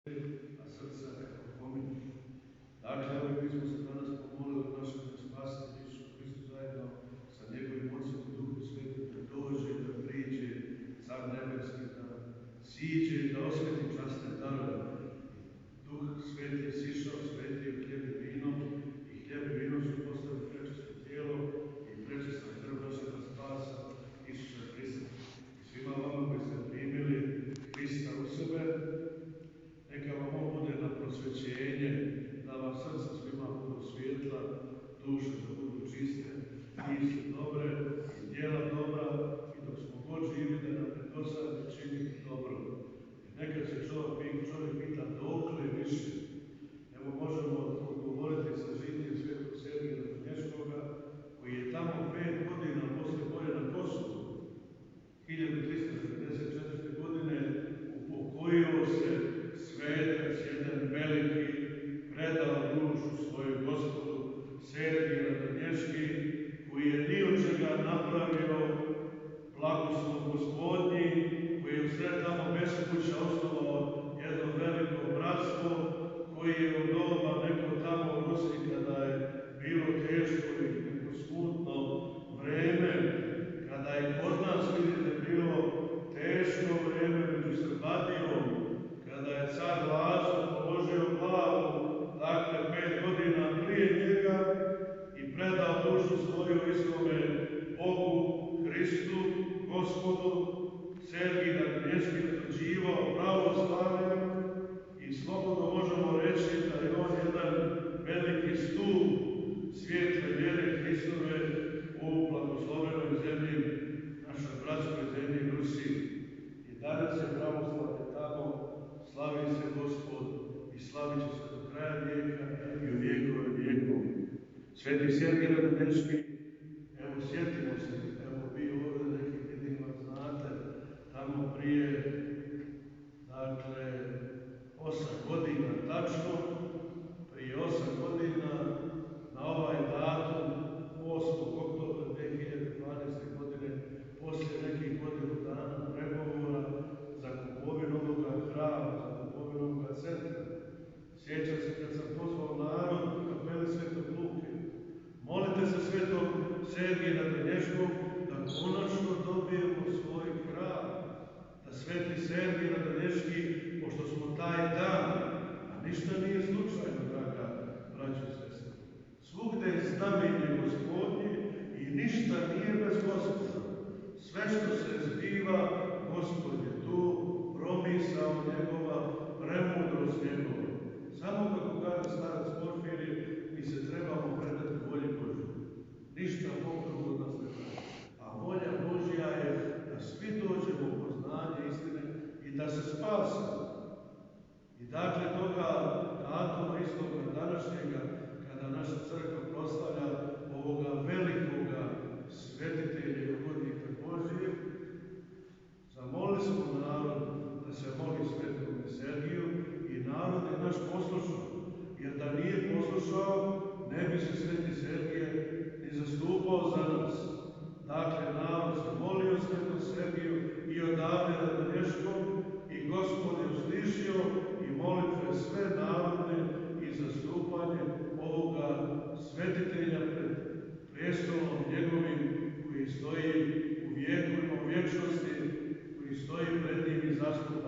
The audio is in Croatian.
a srca neka pominju. Dakle, evo mi smo se danas pomolili našem spasitelju Isusu Hristu zajedno sa njegovim Ocem i Duhom Svetim da dođe, da priđe, Car nebeski, da siđe i da osveti časne darove. Duh Sveti je sišao, svetio hljeb i vino, i hljeb i vino su postali prečisto tijelo i prečista krv našega spasa Isusa Hrista. I svima vama koji ste primili Hrista u sebe, neka vam on bude na prosvećenje, da vam srca svima budu svjetla, duše da budu čiste, misli dobre i djela dobra, i dok smo god živi da nam ne dosadi činiti dobro. I nekad se čovjek pita dokle više. Evo možemo odgovoriti sa žitnjem svetog Sergija Radonješkoga, koji je tamo 5 godina posle boja na Kosovu, 1394. godine, upokojio se svetac jedan veliki, predao dušu svoju Gospodu, Sergij Radonješki, koji je ni od čega napravio blagoslov Gospodnji, koji je u sred tamo beskuća osnovao jedno veliko bratstvo, koji je u doba neko tamo u Rusiji, kada je bilo teško i neko smutno vreme, kada je kod nas, vidite, bilo teško vreme među Srbatijom, kada je car Lazo položio glavu, dakle 5 godina prije njega, i predao dušu svoju istome Bogu, Hristu, Gospodu, Sergij Radonješki utvrđivao pravoslavlje, i slobodno možemo reći da je on jedan veliki stup svijetle vjere Hristove u blagoslovenoj zemlji, našoj bratskoj zemlji Rusiji. I danas je pravoslavlje tamo, slavi se Gospod i slavit će se do kraja vijeka i u vjekove vijekov. Sveti Sergij Radonješki, evo sjetimo se, evo vi ovdje neki vidim vas znate, tamo prije, dakle, 8 godina tačno, prije 8 godina, na ovaj datum, 8. oktobra 2012. godine, poslije nekih godinu dana pregovora za kupovinu ovoga hrama, za kupovinu ovoga centra. Sjećam se kad sam pozvao narod u kapeli Svetog Luke, molite se Svetog Sergija Radonješkog da konačno dobijemo svoj hram, da Sveti Sergij Radonješki, pošto smo taj dan, a ništa nije slučajno, draga braćo i sestre, svugde je znamenje Gospodnje i ništa nije bez Gospoda. Sve što se zbiva, Gospod je tu, promisao njegova, premudrost njegova. Samo kako kaže starac Porfirije, mi se trebamo predati volji Božju. Ništa Bog drugo nas ne traži. A volja Božja je da svi dođemo u poznanje istine i da se spasimo. I dakle toga datuma istoga današnjega, kada naša crkva proslavlja ovoga velikoga svetitelja i ugodnika Božije, zamolili smo narod da se moli Svetom Sergiju, i narod je naš poslušao, jer da nije poslušao, ne bi se Sveti Sergije ni zastupao za nas. Dakle, narod se molio Svetom Sergiju i odavde Radonješkom, i Gospod je uslišio i molitve sve narodne i zastupanje ovoga svetitelja pred prestolom njegovim, koji stoji u vijekovima, u vječnosti, koji stoji pred njim i zastupa